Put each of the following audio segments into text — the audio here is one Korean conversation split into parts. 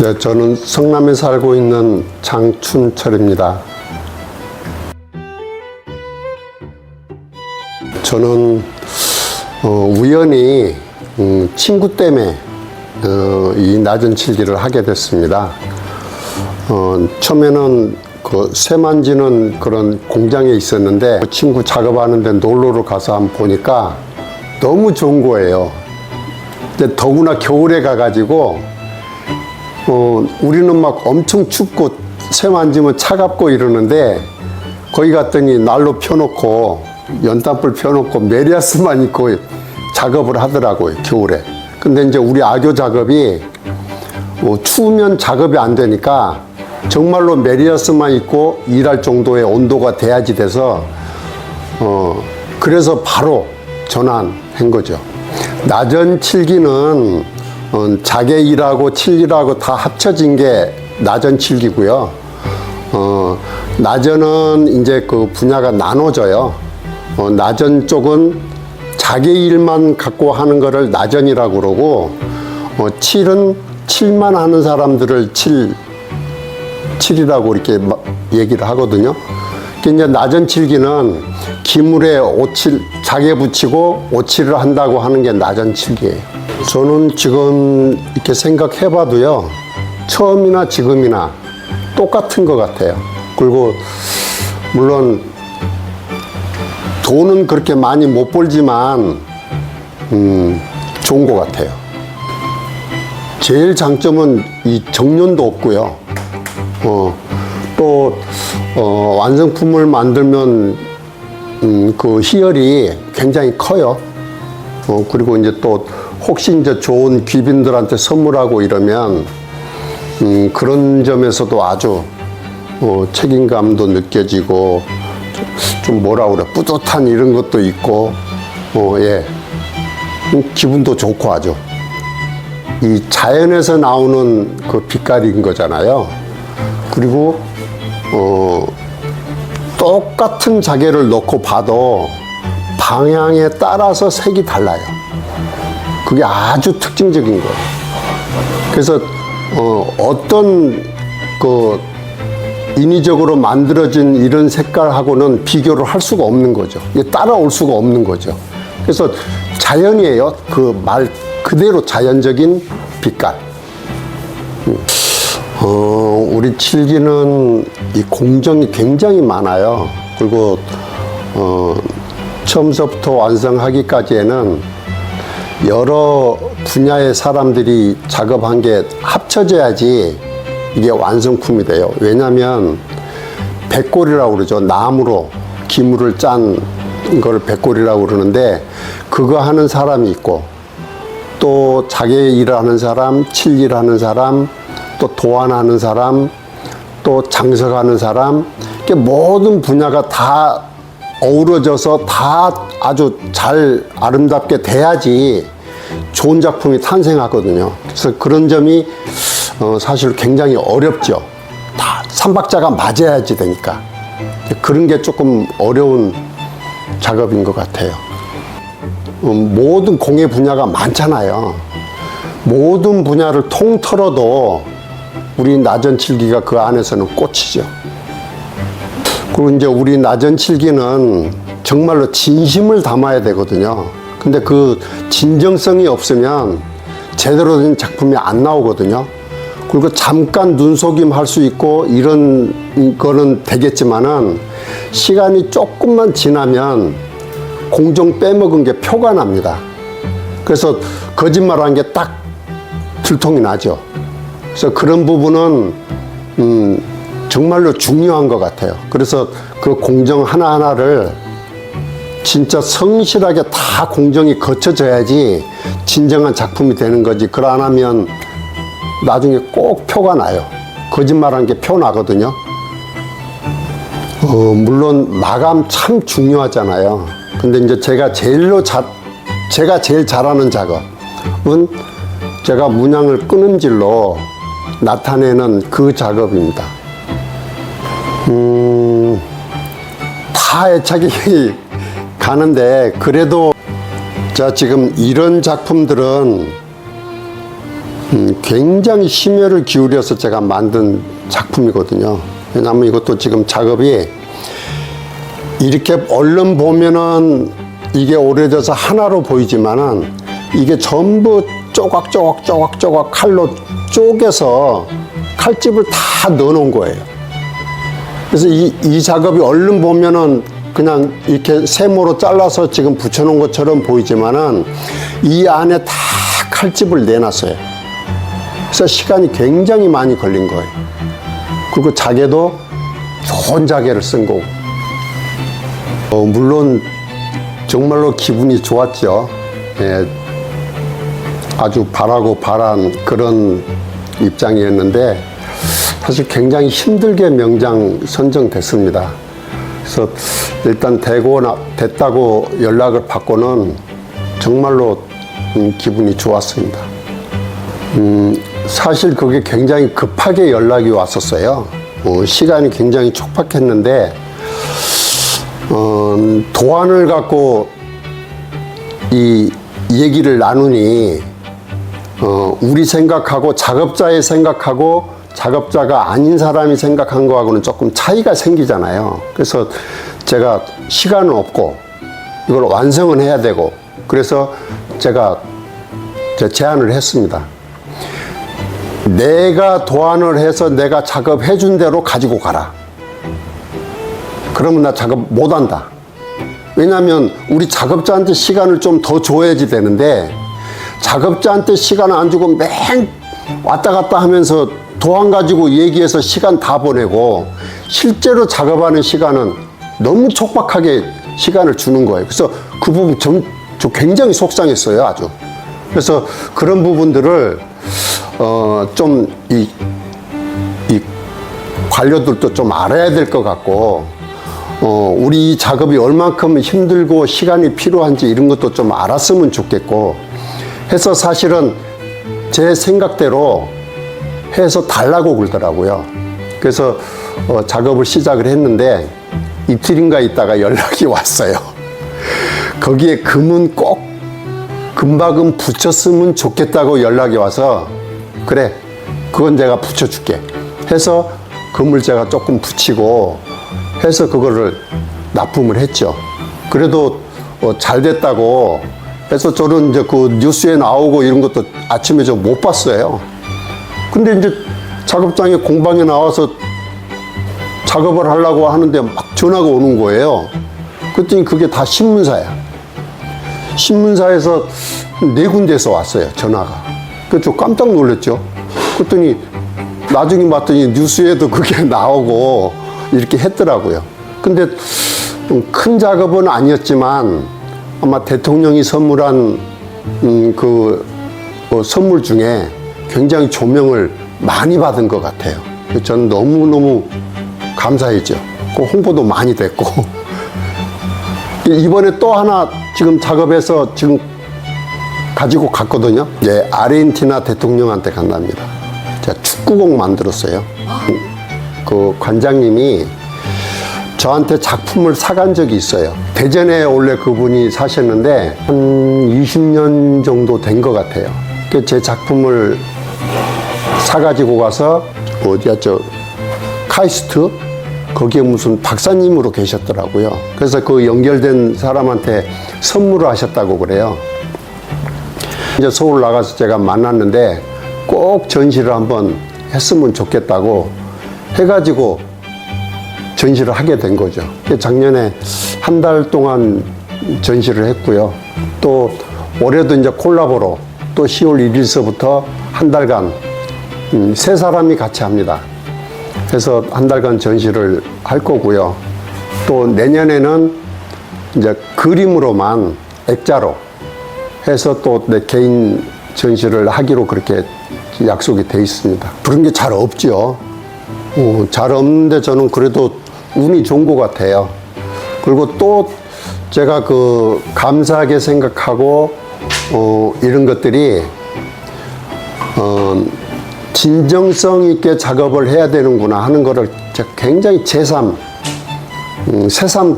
네, 저는 성남에 살고 있는 장춘철입니다. 저는 우연히 친구 때문에 이 낮은 칠기를 하게 됐습니다. 처음에는 그 쇠 만지는 그런 공장에 있었는데 그 친구 작업하는데 놀러를 가서 한번 보니까 너무 좋은 거예요. 근데 더구나 겨울에 가가지고 우리는 막 엄청 춥고 쇠 만지면 차갑고 이러는데 거기 갔더니 난로 펴놓고 연탄불 펴놓고 메리아스만 입고 작업을 하더라고요, 겨울에. 근데 이제 우리 악교 작업이 추우면 작업이 안 되니까 정말로 메리아스만 입고 일할 정도의 온도가 돼야지 돼서 그래서 바로 전환한 거죠. 낮은 칠기는 자개 일하고 칠일하고 다 합쳐진 게 낮은 칠기고요. 낮은은 이제 그 분야가 나눠져요. 낮은 쪽은 자개 일만 갖고 하는 거를 낮은이라고 그러고, 칠은 칠만 하는 사람들을 칠이라고 이렇게 얘기를 하거든요. 이제 낮은 칠기는 기물에 오칠, 자개 붙이고 오칠을 한다고 하는 게 낮은 칠기예요. 저는 지금 이렇게 생각해 봐도요, 처음이나 지금이나 똑같은 것 같아요. 그리고 물론 돈은 그렇게 많이 못 벌지만 좋은 것 같아요. 제일 장점은 이 정년도 없고요. 또 완성품을 만들면 그 희열이 굉장히 커요. 그리고 이제 또 혹시 이제 좋은 귀빈들한테 선물하고 이러면 그런 점에서도 아주 책임감도 느껴지고 좀 뭐라 그래, 뿌듯한 이런 것도 있고, 예, 기분도 좋고 하죠. 이 자연에서 나오는 그 빛깔인 거잖아요. 그리고 똑같은 자개를 넣고 봐도 방향에 따라서 색이 달라요. 그게 아주 특징적인 거예요. 그래서 어떤 그 인위적으로 만들어진 이런 색깔하고는 비교를 할 수가 없는 거죠. 이게 따라올 수가 없는 거죠. 그래서 자연이에요. 그 말 그대로 자연적인 빛깔. 우리 칠기는 이 공정이 굉장히 많아요. 그리고 처음서부터 완성하기까지에는 여러 분야의 사람들이 작업한 게 합쳐져야지 이게 완성품이 돼요. 왜냐하면 백골이라고 그러죠. 나무로 기물을 짠 걸 백골이라고 그러는데, 그거 하는 사람이 있고, 또 자개 일을 하는 사람, 칠일 하는 사람, 또 도안하는 사람, 또 장석하는 사람, 이렇게 모든 분야가 다 어우러져서 다 아주 잘 아름답게 돼야지 좋은 작품이 탄생하거든요. 그래서 그런 점이 사실 굉장히 어렵죠. 다 삼박자가 맞아야지 되니까. 그런 게 조금 어려운 작업인 것 같아요. 모든 공예 분야가 많잖아요. 모든 분야를 통틀어도 우리 낮은 칠기가 그 안에서는 꽃이죠. 그리고 이제 우리 낮은 칠기는 정말로 진심을 담아야 되거든요. 근데 그 진정성이 없으면 제대로 된 작품이 안 나오거든요. 그리고 잠깐 눈속임 할 수 있고 이런 거는 되겠지만은 시간이 조금만 지나면 공정 빼먹은 게 표가 납니다. 그래서 거짓말한 게 딱 들통이 나죠. 그래서 그런 부분은 정말로 중요한 것 같아요. 그래서 그 공정 하나하나를 진짜 성실하게 다 공정이 거쳐져야지 진정한 작품이 되는 거지. 그러 안 하면 나중에 꼭 표가 나요. 거짓말한 게 표 나거든요. 물론 마감 참 중요하잖아요. 근데 이제 제가 제일 잘하는 작업은 제가 문양을 끊음질로 나타내는 그 작업입니다. 다 애착이 가는데, 그래도 자, 지금 이런 작품들은 굉장히 심혈을 기울여서 제가 만든 작품이거든요. 왜냐하면 이것도 지금 작업이 이렇게 얼른 보면은 이게 오래돼서 하나로 보이지만은 이게 전부 조각 칼로 쪼개서 칼집을 다 넣어놓은 거예요. 그래서 이 작업이 얼른 보면은 그냥 이렇게 세모로 잘라서 지금 붙여놓은 것처럼 보이지만은 이 안에 다 칼집을 내놨어요. 그래서 시간이 굉장히 많이 걸린 거예요. 그리고 자개도 좋은 자개를 쓴 거고. 물론 정말로 기분이 좋았죠. 예, 아주 바라고 바란 그런 입장이었는데 사실 굉장히 힘들게 명장 선정됐습니다. 그래서 일단 됐다고 연락을 받고는 정말로 기분이 좋았습니다. 사실 그게 굉장히 급하게 연락이 왔었어요. 시간이 굉장히 촉박했는데 도안을 갖고 이 얘기를 나누니 우리 생각하고 작업자의 생각하고 작업자가 아닌 사람이 생각한 거하고는 조금 차이가 생기잖아요. 그래서 제가 시간은 없고 이걸 완성은 해야 되고 그래서 제가 제안을 했습니다. 내가 도안을 해서 내가 작업해 준 대로 가지고 가라. 그러면 나 작업 못 한다. 왜냐하면 우리 작업자한테 시간을 좀 더 줘야지 되는데 작업자한테 시간을 안 주고 맨 왔다 갔다 하면서 도안 가지고 얘기해서 시간 다 보내고 실제로 작업하는 시간은 너무 촉박하게 시간을 주는 거예요. 그래서 그 부분 저 굉장히 속상했어요, 아주. 그래서 그런 부분들을 좀 이 관료들도 좀 알아야 될 것 같고 우리 이 작업이 얼만큼 힘들고 시간이 필요한지 이런 것도 좀 알았으면 좋겠고 해서 사실은 제 생각대로 해서 달라고 그러더라고요. 그래서 작업을 시작을 했는데 이틀인가 있다가 연락이 왔어요. 거기에 금은 꼭 금박은 붙였으면 좋겠다고 연락이 와서 그래 그건 제가 붙여줄게 해서 금을 제가 조금 붙이고 해서 그거를 납품을 했죠. 그래도 잘 됐다고 해서 저는 이제 그 뉴스에 나오고 이런 것도 아침에 좀 못 봤어요. 근데 이제 작업장에 공방에 나와서 작업을 하려고 하는데 막 전화가 오는 거예요. 그랬더니 그게 다 신문사야. 신문사에서 4군데에서 왔어요, 전화가. 그래서 저 깜짝 놀랐죠. 그랬더니 나중에 봤더니 뉴스에도 그게 나오고 이렇게 했더라고요. 근데 큰 작업은 아니었지만 아마 대통령이 선물한 선물 중에 굉장히 조명을 많이 받은 것 같아요. 저는 너무너무 감사했죠. 그 홍보도 많이 됐고. 이번에 또 하나 지금 작업해서 지금 가지고 갔거든요. 예, 아르헨티나 대통령한테 간답니다. 제가 축구공 만들었어요. 그 관장님이 저한테 작품을 사간 적이 있어요. 대전에 원래 그분이 사셨는데 한 20년 정도 된 것 같아요. 제 작품을 사가지고 가서 어디야 카이스트 거기에 무슨 박사님으로 계셨더라고요. 그래서 그 연결된 사람한테 선물을 하셨다고 그래요. 이제 서울 나가서 제가 만났는데 꼭 전시를 한번 했으면 좋겠다고 해가지고 전시를 하게 된 거죠. 작년에 한 달 동안 전시를 했고요. 또 올해도 이제 콜라보로 또 10월 1일서부터 한 달간 3사람이 같이 합니다. 그래서 한 달간 전시를 할 거고요. 또 내년에는 이제 그림으로만 액자로 해서 또 내 개인 전시를 하기로 그렇게 약속이 돼 있습니다. 그런 게 잘 없죠. 잘 없는데 저는 그래도 운이 좋은 것 같아요. 그리고 또 제가 그 감사하게 생각하고 이런 것들이 진정성 있게 작업을 해야 되는구나 하는 거를 제가 굉장히 새삼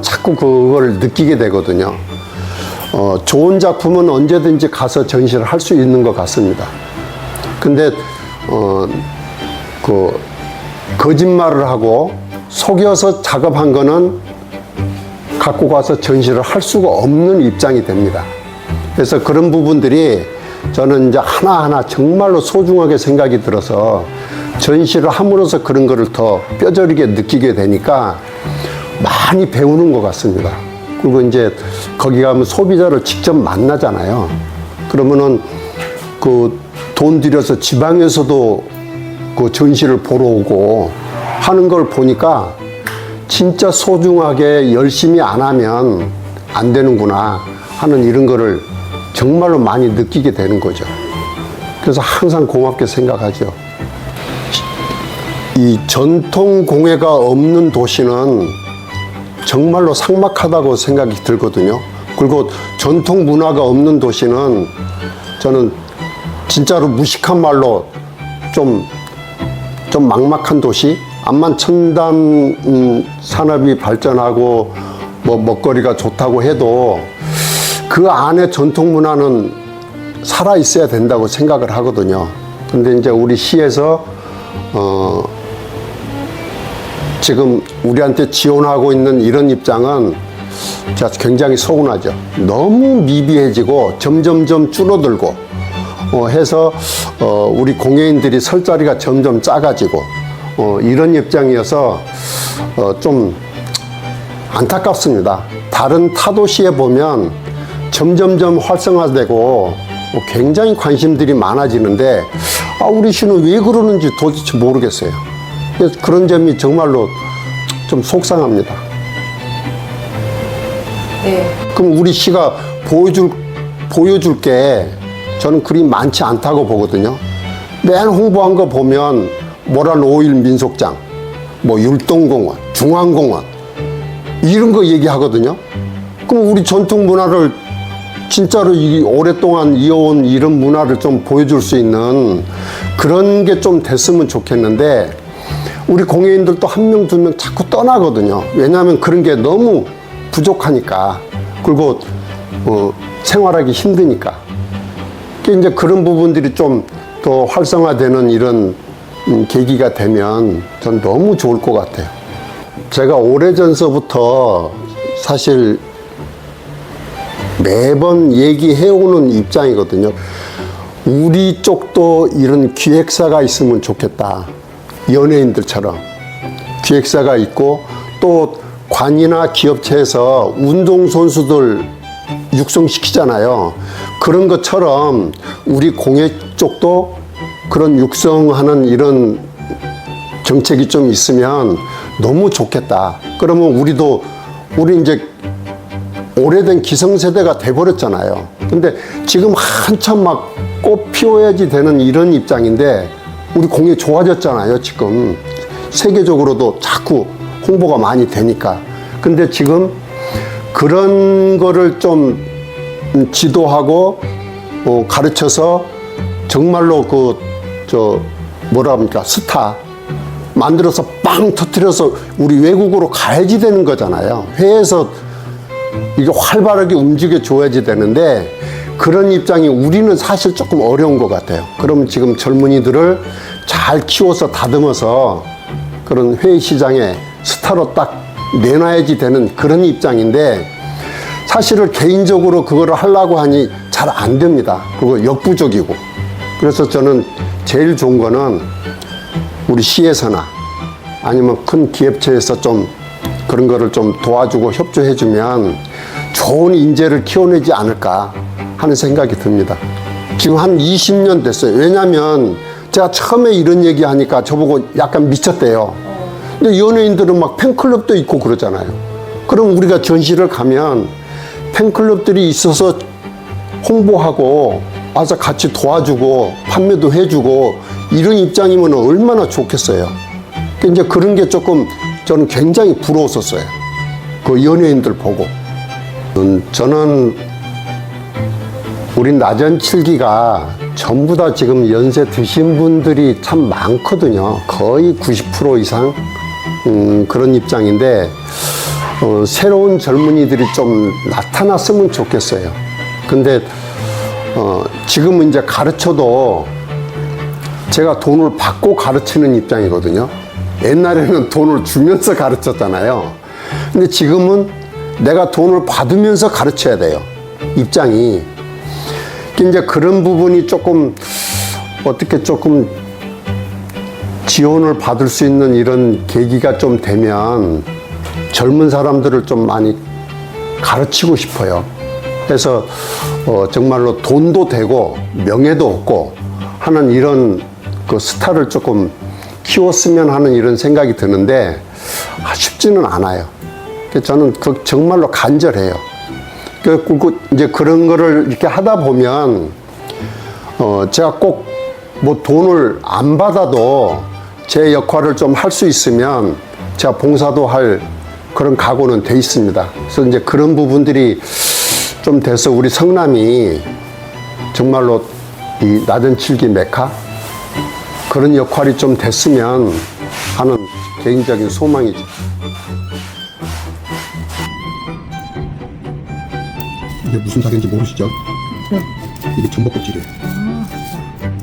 자꾸 그걸 느끼게 되거든요. 좋은 작품은 언제든지 가서 전시를 할 수 있는 것 같습니다. 근데 그 거짓말을 하고 속여서 작업한 거는 갖고 가서 전시를 할 수가 없는 입장이 됩니다. 그래서 그런 부분들이 저는 이제 하나하나 정말로 소중하게 생각이 들어서 전시를 함으로써 그런 거를 더 뼈저리게 느끼게 되니까 많이 배우는 것 같습니다. 그리고 이제 거기 가면 소비자를 직접 만나잖아요. 그러면은 그 돈 들여서 지방에서도 그 전시를 보러 오고 하는 걸 보니까 진짜 소중하게 열심히 안 하면 안 되는구나 하는 이런 거를 정말로 많이 느끼게 되는 거죠. 그래서 항상 고맙게 생각하죠. 이 전통 공예가 없는 도시는 정말로 삭막하다고 생각이 들거든요. 그리고 전통 문화가 없는 도시는 저는 진짜로 무식한 말로 좀 막막한 도시? 암만 첨단 산업이 발전하고 뭐 먹거리가 좋다고 해도 그 안에 전통 문화는 살아 있어야 된다고 생각을 하거든요. 근데 이제 우리 시에서 지금 우리한테 지원하고 있는 이런 입장은 제가 굉장히 서운하죠. 너무 미비해지고 점점점 줄어들고 해서 우리 공예인들이 설 자리가 점점 작아지고 이런 입장이어서 좀 안타깝습니다. 다른 타도시에 보면 점점점 활성화되고 굉장히 관심들이 많아지는데 우리 시는 왜 그러는지 도대체 모르겠어요. 그래서 그런 점이 정말로 좀 속상합니다. 네. 그럼 우리 시가 보여줄 게 저는 그리 많지 않다고 보거든요. 맨 홍보한 거 보면 모란 5.1 민속장, 뭐 율동공원, 중앙공원 이런 거 얘기하거든요. 그럼 우리 전통 문화를 진짜로 오랫동안 이어온 이런 문화를 좀 보여줄 수 있는 그런 게 좀 됐으면 좋겠는데 우리 공예인들도 한 명, 두 명 자꾸 떠나거든요. 왜냐하면 그런 게 너무 부족하니까. 그리고 생활하기 힘드니까. 이제 그런 부분들이 좀 더 활성화되는 이런 계기가 되면 전 너무 좋을 것 같아요. 제가 오래전서부터 사실 매번 얘기해오는 입장이거든요. 우리 쪽도 이런 기획사가 있으면 좋겠다. 연예인들처럼 기획사가 있고 또 관이나 기업체에서 운동선수들 육성시키잖아요. 그런 것처럼 우리 공예 쪽도 그런 육성하는 이런 정책이 좀 있으면 너무 좋겠다. 그러면 우리 이제 오래된 기성세대가 돼버렸잖아요. 근데 지금 한참 막 꽃 피워야지 되는 이런 입장인데 우리 공예 좋아졌잖아요. 지금 세계적으로도 자꾸 홍보가 많이 되니까. 근데 지금 그런 거를 좀 지도하고 가르쳐서 정말로 뭐라 합니까? 스타 만들어서 빵 터뜨려서 우리 외국으로 가야지 되는 거잖아요. 해외에서 이게 활발하게 움직여 줘야지 되는데 그런 입장이 우리는 사실 조금 어려운 것 같아요. 그러면 지금 젊은이들을 잘 키워서 다듬어서 그런 해외 시장에 스타로 딱 내놔야지 되는 그런 입장인데 사실은 개인적으로 그거를 하려고 하니 잘 안 됩니다. 그거 역부족이고. 그래서 저는 제일 좋은 거는 우리 시에서나 아니면 큰 기업체에서 좀 그런 거를 좀 도와주고 협조해주면 좋은 인재를 키워내지 않을까 하는 생각이 듭니다. 지금 한 20년 됐어요. 왜냐면 제가 처음에 이런 얘기 하니까 저보고 약간 미쳤대요. 근데 연예인들은 막 팬클럽도 있고 그러잖아요. 그럼 우리가 전시를 가면 팬클럽들이 있어서 홍보하고 와서 같이 도와주고 판매도 해주고 이런 입장이면 얼마나 좋겠어요. 이제 그런 게 조금 저는 굉장히 부러웠었어요. 그 연예인들 보고. 저는 우리 나전칠기가 전부 다 지금 연세 드신 분들이 참 많거든요. 거의 90% 이상 그런 입장인데 새로운 젊은이들이 좀 나타났으면 좋겠어요. 근데 지금은 이제 가르쳐도 제가 돈을 받고 가르치는 입장이거든요. 옛날에는 돈을 주면서 가르쳤잖아요. 근데 지금은 내가 돈을 받으면서 가르쳐야 돼요. 입장이. 이제 그런 부분이 조금 어떻게 조금 지원을 받을 수 있는 이런 계기가 좀 되면 젊은 사람들을 좀 많이 가르치고 싶어요. 그래서 정말로 돈도 되고 명예도 얻고 하는 이런 그 스타를 조금 키웠으면 하는 이런 생각이 드는데 쉽지는 않아요. 저는 정말로 간절해요. 이제 그런 거를 이렇게 하다 보면 제가 꼭 뭐 돈을 안 받아도 제 역할을 좀 할 수 있으면 제가 봉사도 할 그런 각오는 돼 있습니다. 그래서 이제 그런 부분들이 좀 돼서 우리 성남이 정말로 이 낮은 칠기 메카 그런 역할이 좀 됐으면 하는 개인적인 소망이죠. 이게 무슨 살인지 모르시죠? 네. 이게 전복 껍질이에요.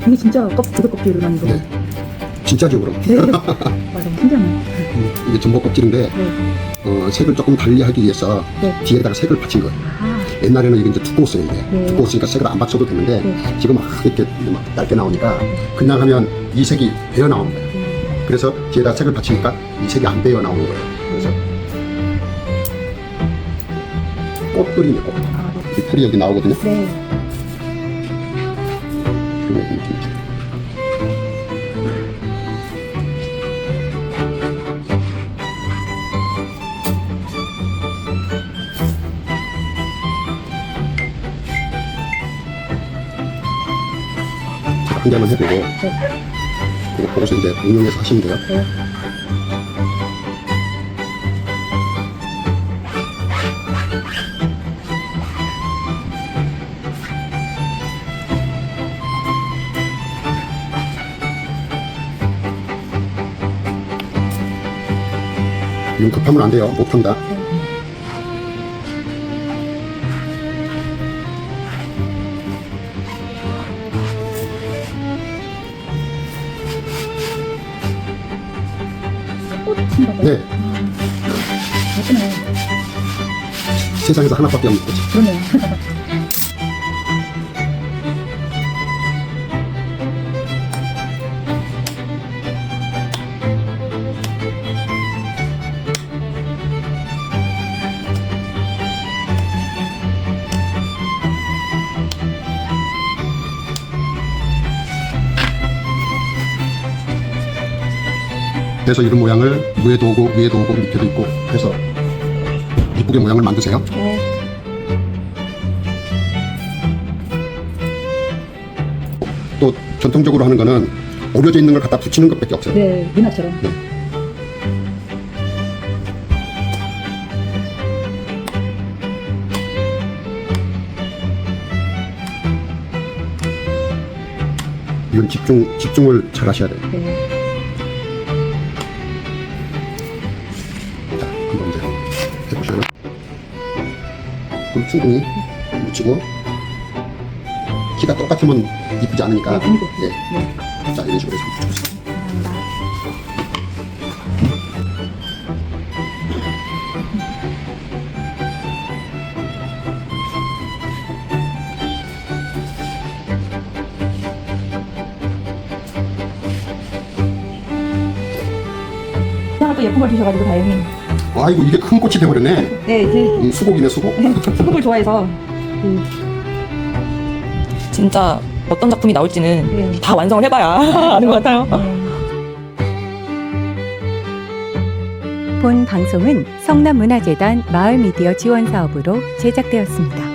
이게 진짜 조개 껍질로 만든 거. 네. 진짜죠, 그럼? 네. 맞아, 신기하네. 이게 전복 껍질인데 네. 색을 조금 달리하기 위해서 네. 뒤에다가 색을 받친 거예요. 아, 옛날에는 이게 이제 두꺼웠어요. 이게. 네. 두꺼웠으니까 색을 안 받쳐도 되는데 네. 지금 막 이렇게 막 얇게 나오니까 그냥 하면 이 색이 배어 나오는 거예요. 그래서 뒤에다 색을 받치니까 이 색이 안 배어 나오는 거예요. 그래서 꽃들이네, 꽃. 아, 네. 이 풀이 여기 나오거든요. 네. 한 개만 해보고 그거 보고서 이제 응용해서 하시면 돼요. 네. 이건 급하면 안 돼요. 못한다. 꽃인가봐요. 네. 예쁘네. 세상에서 하나밖에 없는 거지. 그러네요. 그래서 이런 모양을 위에도 오고 밑에도 있고 해서 이쁘게 모양을 만드세요. 네. 또 전통적으로 하는 거는 오려져 있는 걸 갖다 붙이는 것밖에 없어요. 네, 미나처럼. 네. 이건 집중을 잘 하셔야 돼요. 네. 자, 한번 이제 해보셔요. 그럼 충분히 묻히고 키가 똑같으면 이쁘지 않으니까. 네, 네. 자, 이런 식으로 해서 붙여보세요. 또 예쁜 걸 주셔가지고 다행히. 아이고, 이게 큰 꽃이 돼버렸네. 네, 이제 수국이네, 수국. 수국을 좋아해서. 진짜 어떤 작품이 나올지는 네. 다 완성을 해봐야 아는 것 같아요. 본 방송은 성남문화재단 마을미디어 지원사업으로 제작되었습니다.